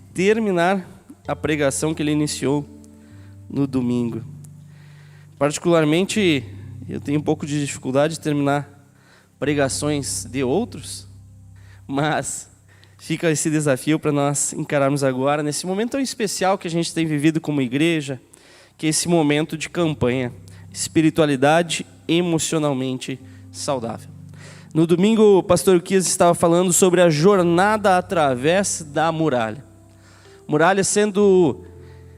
terminar a pregação que ele iniciou no domingo. Particularmente, eu tenho um pouco de dificuldade de terminar pregações de outros, mas fica esse desafio para nós encararmos agora, nesse momento tão especial que a gente tem vivido como igreja, que é esse momento de campanha, espiritualidade emocionalmente saudável. No domingo, o pastor Uquias estava falando sobre a jornada através da muralha. Muralha sendo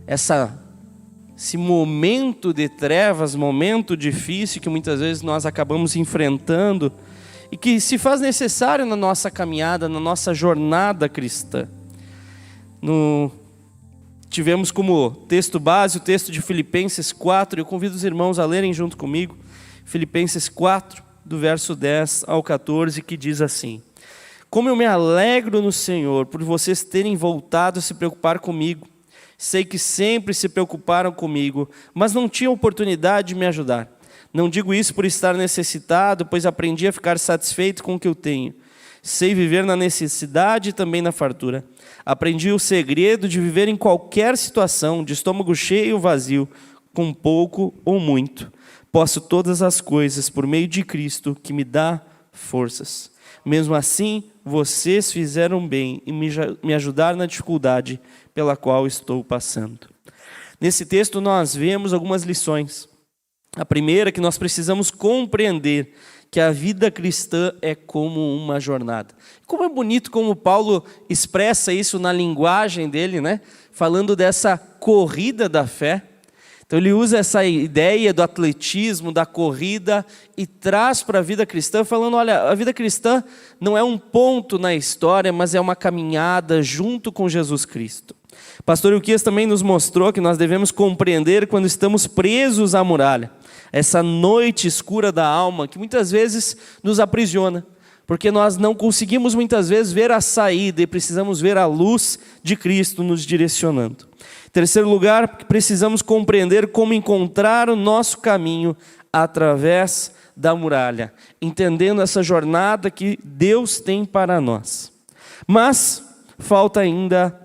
esse momento de trevas, momento difícil que muitas vezes nós acabamos enfrentando e que se faz necessário na nossa caminhada, na nossa jornada cristã. Tivemos como texto base o texto de Filipenses 4, eu convido os irmãos a lerem junto comigo, Filipenses 4, do verso 10 ao 14, que diz assim: como eu me alegro no Senhor por vocês terem voltado a se preocupar comigo. Sei que sempre se preocuparam comigo, mas não tinham oportunidade de me ajudar. Não digo isso por estar necessitado, pois aprendi a ficar satisfeito com o que eu tenho. Sei viver na necessidade e também na fartura. Aprendi o segredo de viver em qualquer situação, de estômago cheio ou vazio, com pouco ou muito. Posso todas as coisas por meio de Cristo que me dá forças. Mesmo assim, vocês fizeram bem em me ajudar na dificuldade pela qual estou passando. Nesse texto nós vemos algumas lições. A primeira é que nós precisamos compreender que a vida cristã é como uma jornada. Como é bonito como Paulo expressa isso na linguagem dele, né? Falando dessa corrida da fé. Então ele usa essa ideia do atletismo, da corrida e traz para a vida cristã, falando, olha, a vida cristã não é um ponto na história, mas é uma caminhada junto com Jesus Cristo. Pastor Uquias também nos mostrou que nós devemos compreender quando estamos presos à muralha, essa noite escura da alma que muitas vezes nos aprisiona, porque nós não conseguimos muitas vezes ver a saída e precisamos ver a luz de Cristo nos direcionando. Em terceiro lugar, precisamos compreender como encontrar o nosso caminho através da muralha, entendendo essa jornada que Deus tem para nós. Mas falta ainda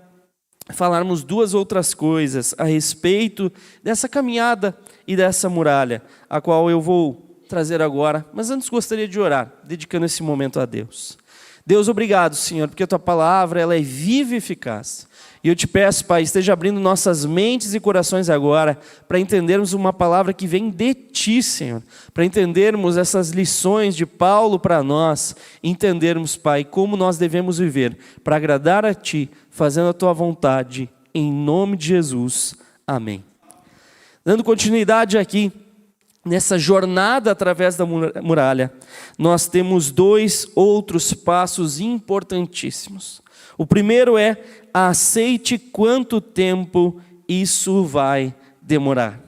falarmos duas outras coisas a respeito dessa caminhada e dessa muralha, a qual eu vou trazer agora, mas antes gostaria de orar, dedicando esse momento a Deus. Deus, obrigado, Senhor, porque a Tua palavra ela é viva e eficaz. E eu te peço, Pai, esteja abrindo nossas mentes e corações agora, para entendermos uma palavra que vem de Ti, Senhor, para entendermos essas lições de Paulo para nós, entendermos, Pai, como nós devemos viver, para agradar a Ti, fazendo a Tua vontade, em nome de Jesus, amém. Dando continuidade aqui, nessa jornada através da muralha, nós temos dois outros passos importantíssimos. O primeiro é: aceite quanto tempo isso vai demorar.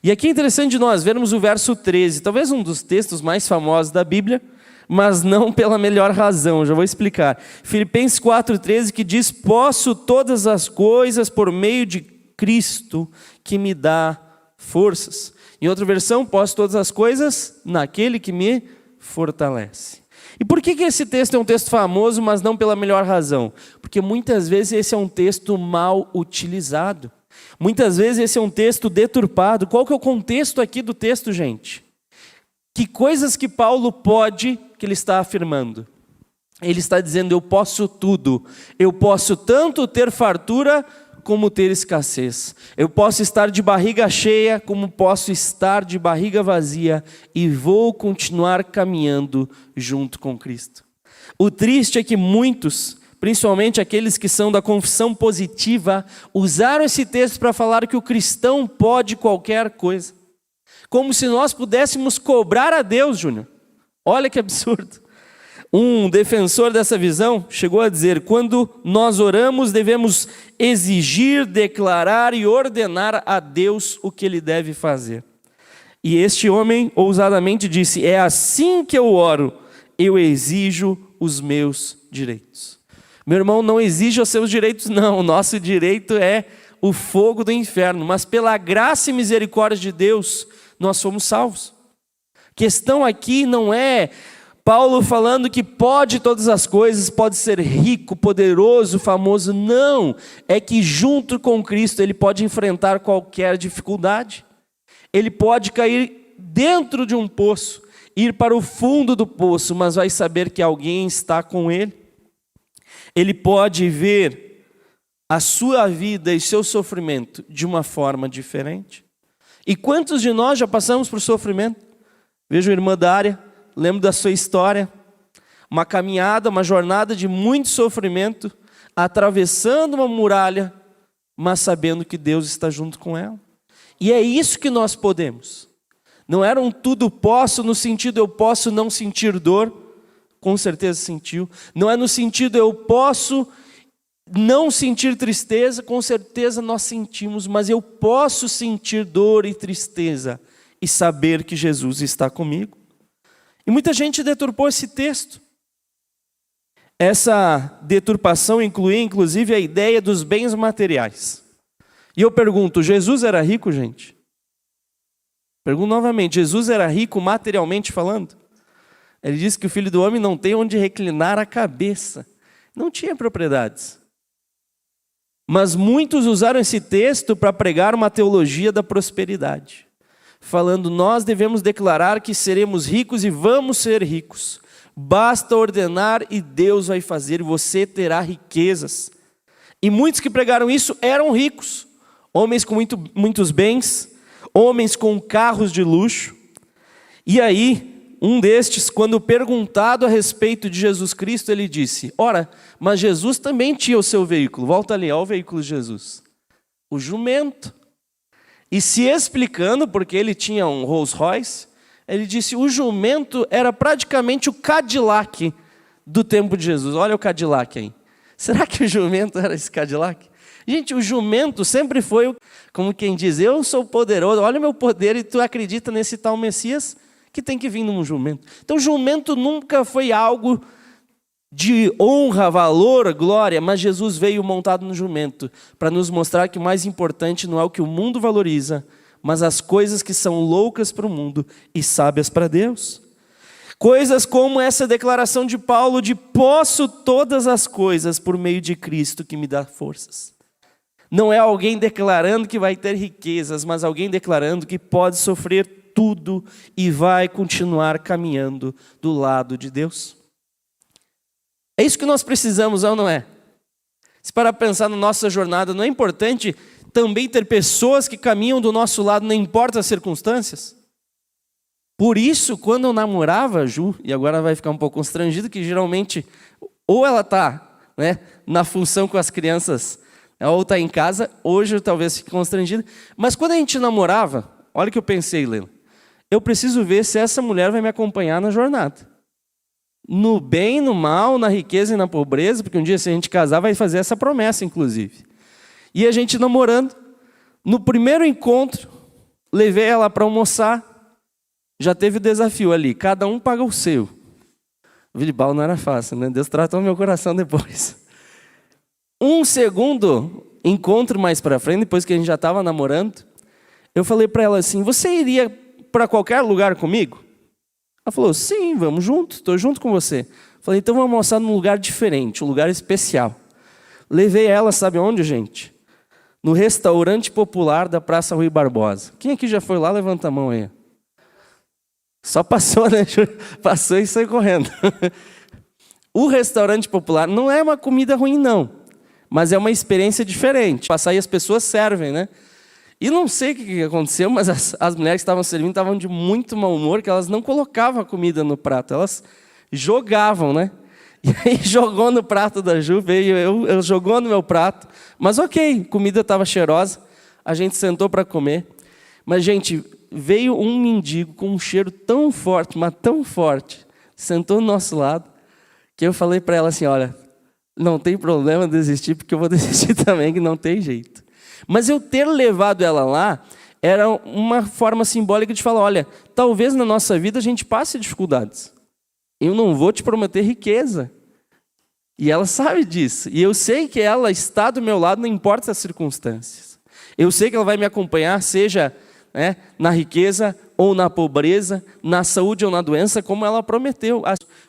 E aqui é interessante nós vermos o verso 13, talvez um dos textos mais famosos da Bíblia, mas não pela melhor razão, já vou explicar. Filipenses 4,13 que diz: posso todas as coisas por meio de Cristo que me dá forças. Em outra versão, posso todas as coisas naquele que me fortalece. E por que esse texto é um texto famoso, mas não pela melhor razão? Porque muitas vezes esse é um texto mal utilizado. Muitas vezes esse é um texto deturpado. Qual que é o contexto aqui do texto, gente? Que coisas que Paulo pode, que ele está afirmando? Ele está dizendo: eu posso tudo. Eu posso tanto ter fartura como ter escassez. Eu posso estar de barriga cheia, como posso estar de barriga vazia, e vou continuar caminhando junto com Cristo. O triste é que muitos, principalmente aqueles que são da confissão positiva, usaram esse texto para falar que o cristão pode qualquer coisa. Como se nós pudéssemos cobrar a Deus, Júnior. Olha que absurdo. Um defensor dessa visão chegou a dizer: quando nós oramos, devemos exigir, declarar e ordenar a Deus o que Ele deve fazer. E este homem ousadamente disse: é assim que eu oro, eu exijo os meus direitos. Meu irmão, não exija os seus direitos não, o nosso direito é o fogo do inferno, mas pela graça e misericórdia de Deus, nós somos salvos. A questão aqui não é Paulo falando que pode todas as coisas, pode ser rico, poderoso, famoso. Não, é que junto com Cristo ele pode enfrentar qualquer dificuldade. Ele pode cair dentro de um poço, ir para o fundo do poço, mas vai saber que alguém está com ele. Ele pode ver a sua vida e seu sofrimento de uma forma diferente. E quantos de nós já passamos por sofrimento? Vejo a irmã Dária, lembro da sua história, uma caminhada, uma jornada de muito sofrimento, atravessando uma muralha, mas sabendo que Deus está junto com ela. E é isso que nós podemos. Não era um tudo posso no sentido eu posso não sentir dor, com certeza sentiu. Não é no sentido eu posso não sentir tristeza, com certeza nós sentimos, mas eu posso sentir dor e tristeza e saber que Jesus está comigo. E muita gente deturpou esse texto. Essa deturpação incluía inclusive a ideia dos bens materiais. E eu pergunto, Jesus era rico, gente? Pergunto novamente, Jesus era rico materialmente falando? Ele disse que o Filho do Homem não tem onde reclinar a cabeça. Não tinha propriedades. Mas muitos usaram esse texto para pregar uma teologia da prosperidade. Falando, nós devemos declarar que seremos ricos e vamos ser ricos. Basta ordenar e Deus vai fazer, você terá riquezas. E muitos que pregaram isso eram ricos. Homens com muitos bens, homens com carros de luxo. E aí, um destes, quando perguntado a respeito de Jesus Cristo, ele disse, ora, mas Jesus também tinha o seu veículo. Volta ali, olha o veículo de Jesus. O jumento. E se explicando, porque ele tinha um Rolls Royce, ele disse, o jumento era praticamente o Cadillac do tempo de Jesus. Olha o Cadillac aí. Será que o jumento era esse Cadillac? Gente, o jumento sempre foi, como quem diz, eu sou poderoso, olha o meu poder e tu acredita nesse tal Messias que tem que vir num jumento. Então, jumento nunca foi algo de honra, valor, glória, mas Jesus veio montado no jumento para nos mostrar que o mais importante não é o que o mundo valoriza, mas as coisas que são loucas para o mundo e sábias para Deus. Coisas como essa declaração de Paulo de posso todas as coisas por meio de Cristo que me dá forças. Não é alguém declarando que vai ter riquezas, mas alguém declarando que pode sofrer tudo e vai continuar caminhando do lado de Deus. É isso que nós precisamos, ou não é? Se parar para pensar na nossa jornada, não é importante também ter pessoas que caminham do nosso lado, não importa as circunstâncias? Por isso, quando eu namorava a Ju, e agora vai ficar um pouco constrangido, que geralmente, ou ela está na função com as crianças, ou está em casa, hoje eu talvez fique constrangido, mas quando a gente namorava, olha o que eu pensei, Leila, eu preciso ver se essa mulher vai me acompanhar na jornada. No bem, no mal, na riqueza e na pobreza, porque um dia se a gente casar vai fazer essa promessa, inclusive. E a gente namorando, no primeiro encontro, levei ela para almoçar, já teve o desafio ali, cada um paga o seu. Vilibal não era fácil, né? Deus tratou meu coração depois. Um segundo encontro mais para frente, depois que a gente já estava namorando, eu falei para ela assim, você iria para qualquer lugar comigo? Ela falou, sim, vamos junto, estou junto com você. Falei, então vamos almoçar num lugar diferente, um lugar especial. Levei ela, sabe onde, gente? No restaurante popular da Praça Rui Barbosa. Quem aqui já foi lá, levanta a mão aí. Só passou, né? Passou e saiu correndo. O restaurante popular não é uma comida ruim, não. Mas é uma experiência diferente. Passar e as pessoas servem, né? E não sei o que aconteceu, mas as mulheres que estavam servindo estavam de muito mau humor, que elas não colocavam a comida no prato, elas jogavam, né? E aí jogou no prato da Ju, eu jogou no meu prato. Mas ok, comida estava cheirosa, a gente sentou para comer. Mas, gente, veio um mendigo com um cheiro tão forte, mas tão forte, sentou do nosso lado, que eu falei para ela assim, olha, não tem problema desistir, porque eu vou desistir também, que não tem jeito. Mas eu ter levado ela lá, era uma forma simbólica de falar, olha, talvez na nossa vida a gente passe dificuldades. Eu não vou te prometer riqueza. E ela sabe disso. E eu sei que ela está do meu lado, não importa as circunstâncias. Eu sei que ela vai me acompanhar, seja né? Na riqueza ou na pobreza, na saúde ou na doença, como ela prometeu.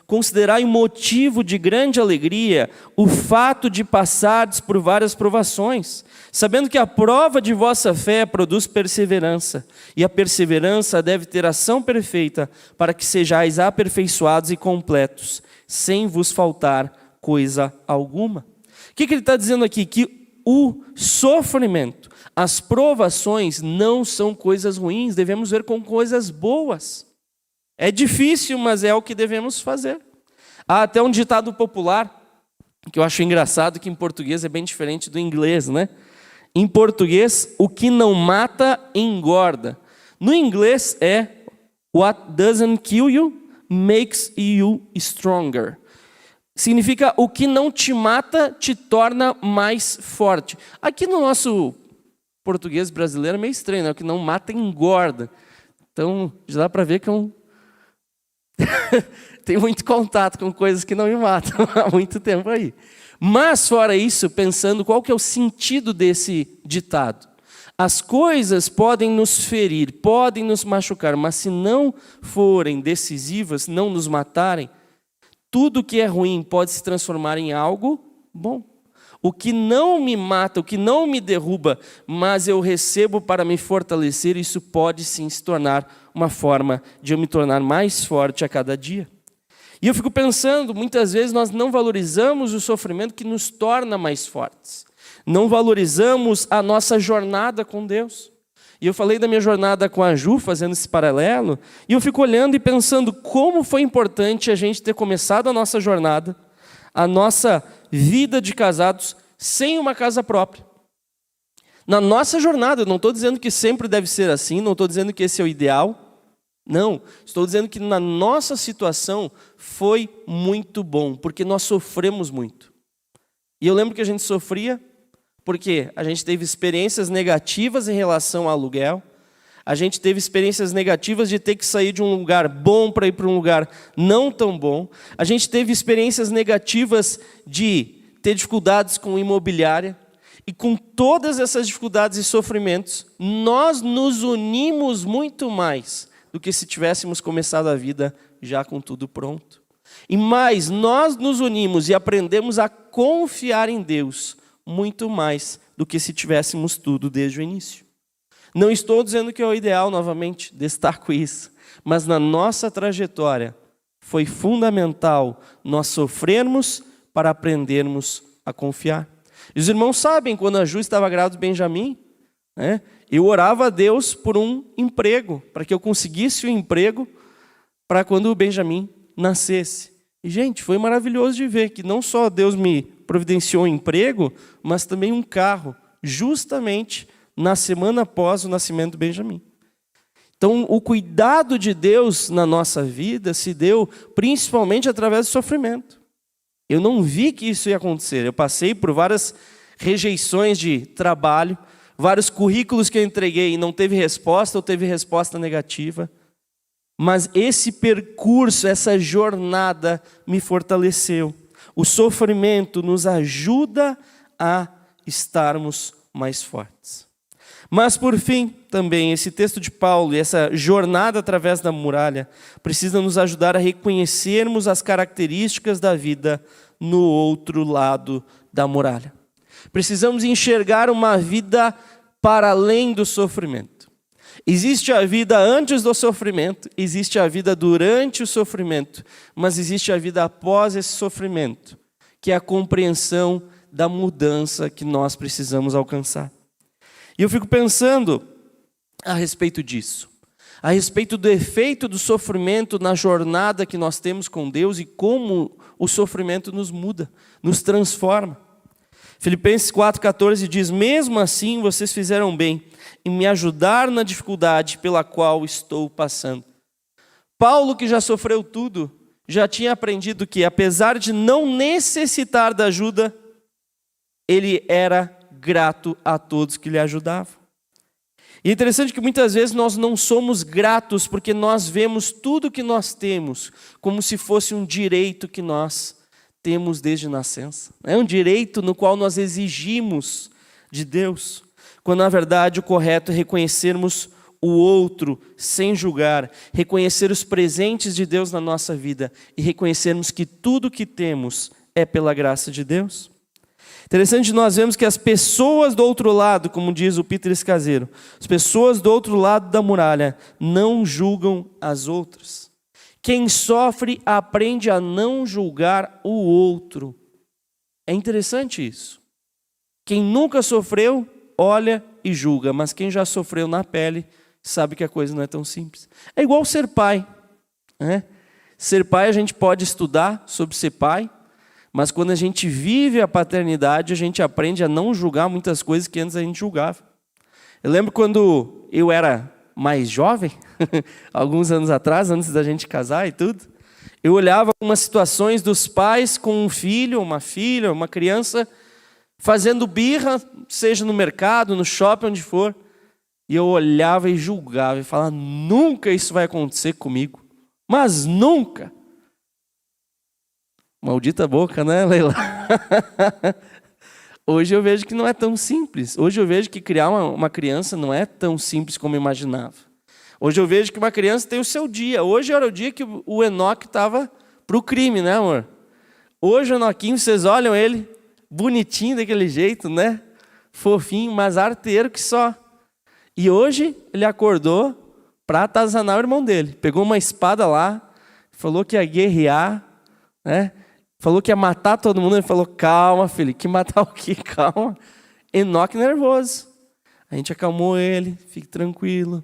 Considerai motivo de grande alegria o fato de passardes por várias provações, sabendo que a prova de vossa fé produz perseverança, e a perseverança deve ter ação perfeita, para que sejais aperfeiçoados e completos, sem vos faltar coisa alguma. O que ele está dizendo aqui? Que o sofrimento, as provações não são coisas ruins, devemos ver como coisas boas. É difícil, mas é o que devemos fazer. Há até um ditado popular, que eu acho engraçado, que em português é bem diferente do inglês, né? Em português, o que não mata, engorda. No inglês é what doesn't kill you, makes you stronger. Significa o que não te mata, te torna mais forte. Aqui no nosso português brasileiro é meio estranho, né? O que não mata, engorda. Então, já dá para ver que tem muito contato com coisas que não me matam há muito tempo aí. Mas, fora isso, pensando qual que é o sentido desse ditado. As coisas podem nos ferir, podem nos machucar, mas se não forem decisivas, não nos matarem, tudo que é ruim pode se transformar em algo bom. O que não me mata, o que não me derruba, mas eu recebo para me fortalecer, isso pode sim se tornar uma forma de eu me tornar mais forte a cada dia. E eu fico pensando, muitas vezes nós não valorizamos o sofrimento que nos torna mais fortes. Não valorizamos a nossa jornada com Deus. E eu falei da minha jornada com a Ju, fazendo esse paralelo, e eu fico olhando e pensando como foi importante a gente ter começado a nossa jornada, a nossa vida de casados, sem uma casa própria. Na nossa jornada, eu não estou dizendo que sempre deve ser assim, não estou dizendo que esse é o ideal, não. Estou dizendo que na nossa situação foi muito bom, porque nós sofremos muito. E eu lembro que a gente sofria porque a gente teve experiências negativas em relação ao aluguel, a gente teve experiências negativas de ter que sair de um lugar bom para ir para um lugar não tão bom, a gente teve experiências negativas de ter dificuldades com imobiliária, e com todas essas dificuldades e sofrimentos, nós nos unimos muito mais do que se tivéssemos começado a vida já com tudo pronto. E mais, nós nos unimos e aprendemos a confiar em Deus, muito mais do que se tivéssemos tudo desde o início. Não estou dizendo que é o ideal, novamente, destaco isso. Mas na nossa trajetória, foi fundamental nós sofrermos para aprendermos a confiar. E os irmãos sabem, quando a Ju estava grávida do Benjamin, né, eu orava a Deus por um emprego, para que eu conseguisse um emprego para quando o Benjamin nascesse. E, gente, foi maravilhoso de ver que não só Deus me providenciou um emprego, mas também um carro, justamente na semana após o nascimento do Benjamin. Então, o cuidado de Deus na nossa vida se deu principalmente através do sofrimento. Eu não vi que isso ia acontecer. Eu passei por várias rejeições de trabalho, vários currículos que eu entreguei e não teve resposta ou teve resposta negativa. Mas esse percurso, essa jornada me fortaleceu. O sofrimento nos ajuda a estarmos mais fortes. Mas, por fim, também, esse texto de Paulo e essa jornada através da muralha precisa nos ajudar a reconhecermos as características da vida no outro lado da muralha. Precisamos enxergar uma vida para além do sofrimento. Existe a vida antes do sofrimento, existe a vida durante o sofrimento, mas existe a vida após esse sofrimento, que é a compreensão da mudança que nós precisamos alcançar. E eu fico pensando a respeito disso, a respeito do efeito do sofrimento na jornada que nós temos com Deus e como o sofrimento nos muda, nos transforma. Filipenses 4,14 diz: mesmo assim vocês fizeram bem em me ajudar na dificuldade pela qual estou passando. Paulo, que já sofreu tudo, já tinha aprendido que, apesar de não necessitar da ajuda, ele era grato a todos que lhe ajudavam. E é interessante que muitas vezes nós não somos gratos porque nós vemos tudo que nós temos como se fosse um direito que nós temos desde nascença. É um direito no qual nós exigimos de Deus, quando na verdade o correto é reconhecermos o outro sem julgar, reconhecer os presentes de Deus na nossa vida e reconhecermos que tudo que temos é pela graça de Deus. Interessante nós vemos que as pessoas do outro lado, como diz o Peter Escaseiro, as pessoas do outro lado da muralha não julgam as outras. Quem sofre aprende a não julgar o outro. É interessante isso. Quem nunca sofreu, olha e julga, mas quem já sofreu na pele, sabe que a coisa não é tão simples. É igual ser pai, né? Ser pai, a gente pode estudar sobre ser pai, mas quando a gente vive a paternidade, a gente aprende a não julgar muitas coisas que antes a gente julgava. Eu lembro quando eu era mais jovem, alguns anos atrás, antes da gente casar e tudo, eu olhava algumas situações dos pais com um filho, uma filha, uma criança, fazendo birra, seja no mercado, no shopping, onde for, e eu olhava e julgava, e falava, nunca isso vai acontecer comigo, mas nunca. Maldita boca, né, Leila? Hoje eu vejo que não é tão simples. Hoje eu vejo que criar uma criança não é tão simples como eu imaginava. Hoje eu vejo que uma criança tem o seu dia. Hoje era o dia que o Enoque estava para o crime, né, amor? Hoje o Enoquinho, vocês olham ele, bonitinho daquele jeito, né? Fofinho, mas arteiro que só. E hoje ele acordou para atazanar o irmão dele. Pegou uma espada lá, falou que ia guerrear, né? Falou que ia matar todo mundo. Ele falou, calma, filho, que matar o quê? Calma. Enoque nervoso. A gente acalmou ele, fique tranquilo.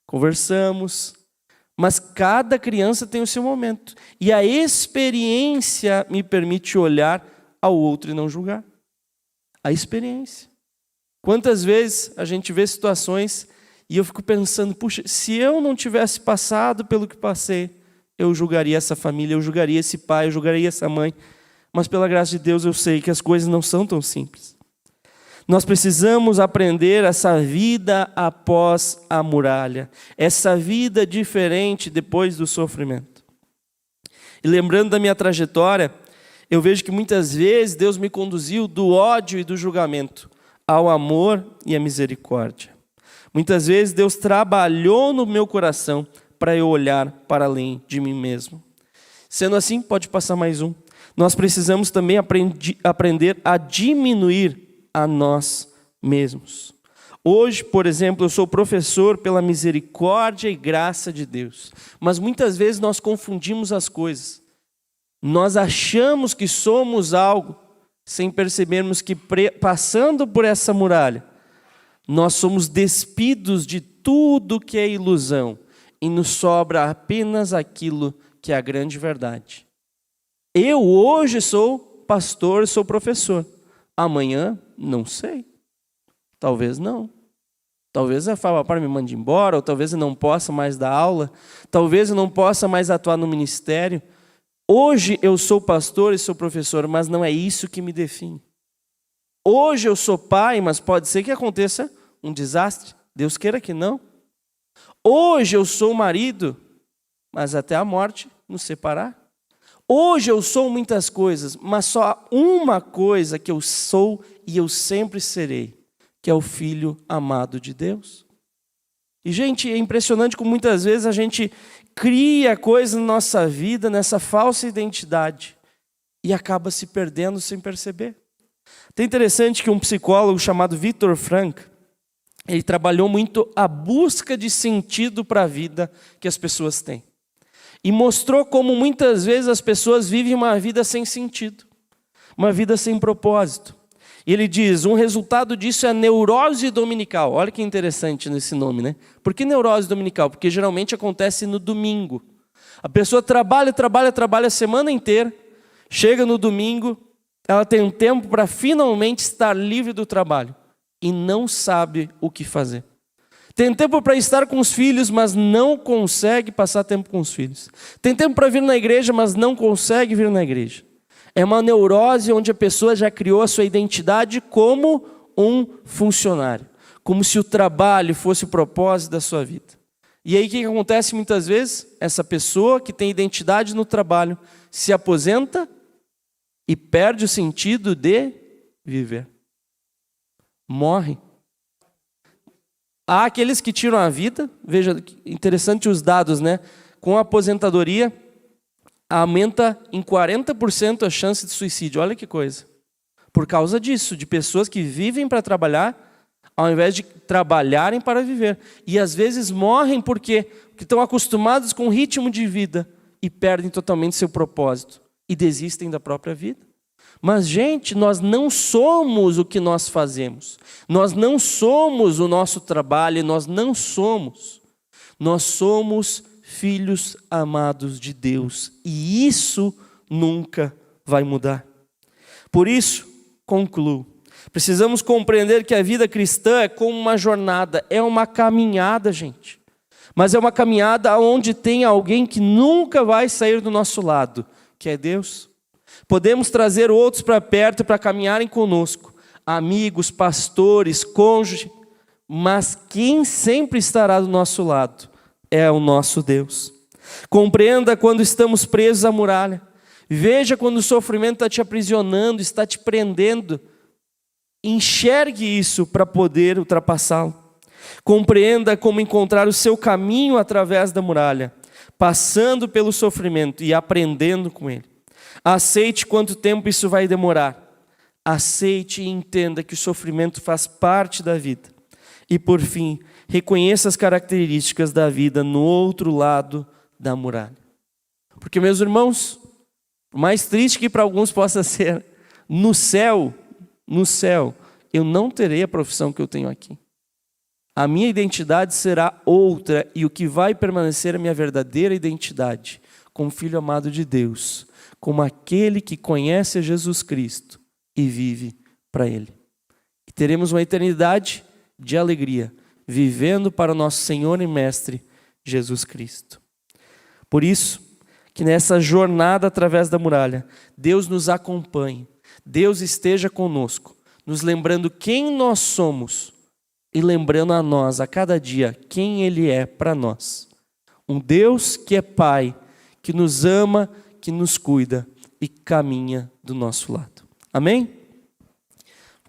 Conversamos. Mas cada criança tem o seu momento. E a experiência me permite olhar ao outro e não julgar. A experiência. Quantas vezes a gente vê situações e eu fico pensando, puxa, se eu não tivesse passado pelo que passei, eu julgaria essa família, eu julgaria esse pai, eu julgaria essa mãe. Mas pela graça de Deus eu sei que as coisas não são tão simples. Nós precisamos aprender essa vida após a muralha. Essa vida diferente depois do sofrimento. E lembrando da minha trajetória, eu vejo que muitas vezes Deus me conduziu do ódio e do julgamento ao amor e à misericórdia. Muitas vezes Deus trabalhou no meu coração para eu olhar para além de mim mesmo. Sendo assim, pode passar mais um. Nós precisamos também aprender a diminuir a nós mesmos. Hoje, por exemplo, eu sou professor pela misericórdia e graça de Deus. Mas muitas vezes nós confundimos as coisas. Nós achamos que somos algo sem percebermos que passando por essa muralha, nós somos despidos de tudo que é ilusão e nos sobra apenas aquilo que é a grande verdade. Eu hoje sou pastor, sou professor. Amanhã, não sei. Talvez não. Talvez a Fabapar me mande embora, ou talvez eu não possa mais dar aula, talvez eu não possa mais atuar no ministério. Hoje eu sou pastor e sou professor, mas não é isso que me define. Hoje eu sou pai, mas pode ser que aconteça um desastre. Deus queira que não. Hoje eu sou marido, mas até a morte nos separar. Hoje eu sou muitas coisas, mas só uma coisa que eu sou e eu sempre serei, que é o Filho amado de Deus. E, gente, é impressionante como muitas vezes a gente cria coisas na nossa vida, nessa falsa identidade, e acaba se perdendo sem perceber. É interessante que um psicólogo chamado Viktor Frankl, ele trabalhou muito a busca de sentido para a vida que as pessoas têm. E mostrou como muitas vezes as pessoas vivem uma vida sem sentido, uma vida sem propósito. E ele diz, um resultado disso é a neurose dominical. Olha que interessante nesse nome, né? Por que neurose dominical? Porque geralmente acontece no domingo. A pessoa trabalha a semana inteira, chega no domingo, ela tem um tempo para finalmente estar livre do trabalho e não sabe o que fazer. Tem tempo para estar com os filhos, mas não consegue passar tempo com os filhos. Tem tempo para vir na igreja, mas não consegue vir na igreja. É uma neurose onde a pessoa já criou a sua identidade como um funcionário. Como se o trabalho fosse o propósito da sua vida. E aí o que acontece muitas vezes? Essa pessoa que tem identidade no trabalho se aposenta e perde o sentido de viver. Morre. Há aqueles que tiram a vida, veja, interessante os dados, né? Com a aposentadoria, aumenta em 40% a chance de suicídio. Olha que coisa. Por causa disso, de pessoas que vivem para trabalhar, ao invés de trabalharem para viver. E às vezes morrem porque estão acostumados com o ritmo de vida e perdem totalmente seu propósito e desistem da própria vida. Mas, gente, nós não somos o que nós fazemos. Nós não somos o nosso trabalho, nós não somos. Nós somos filhos amados de Deus. E isso nunca vai mudar. Por isso, concluo. Precisamos compreender que a vida cristã é como uma jornada, é uma caminhada, gente. Mas é uma caminhada onde tem alguém que nunca vai sair do nosso lado, que é Deus. Podemos trazer outros para perto para caminharem conosco, amigos, pastores, cônjuge, mas quem sempre estará do nosso lado é o nosso Deus. Compreenda quando estamos presos à muralha. Veja quando o sofrimento está te aprisionando, está te prendendo. Enxergue isso para poder ultrapassá-lo. Compreenda como encontrar o seu caminho através da muralha, passando pelo sofrimento e aprendendo com ele. Aceite quanto tempo isso vai demorar. Aceite e entenda que o sofrimento faz parte da vida. E por fim, reconheça as características da vida no outro lado da muralha. Porque, meus irmãos, por mais triste que para alguns possa ser, no céu, eu não terei a profissão que eu tenho aqui. A minha identidade será outra e o que vai permanecer é a minha verdadeira identidade, como filho amado de Deus, como aquele que conhece a Jesus Cristo e vive para Ele. E teremos uma eternidade de alegria, vivendo para o nosso Senhor e Mestre, Jesus Cristo. Por isso, que nessa jornada através da muralha, Deus nos acompanhe, Deus esteja conosco, nos lembrando quem nós somos e lembrando a nós, a cada dia, quem Ele é para nós. Um Deus que é Pai, que nos ama, que nos cuida e caminha do nosso lado. Amém?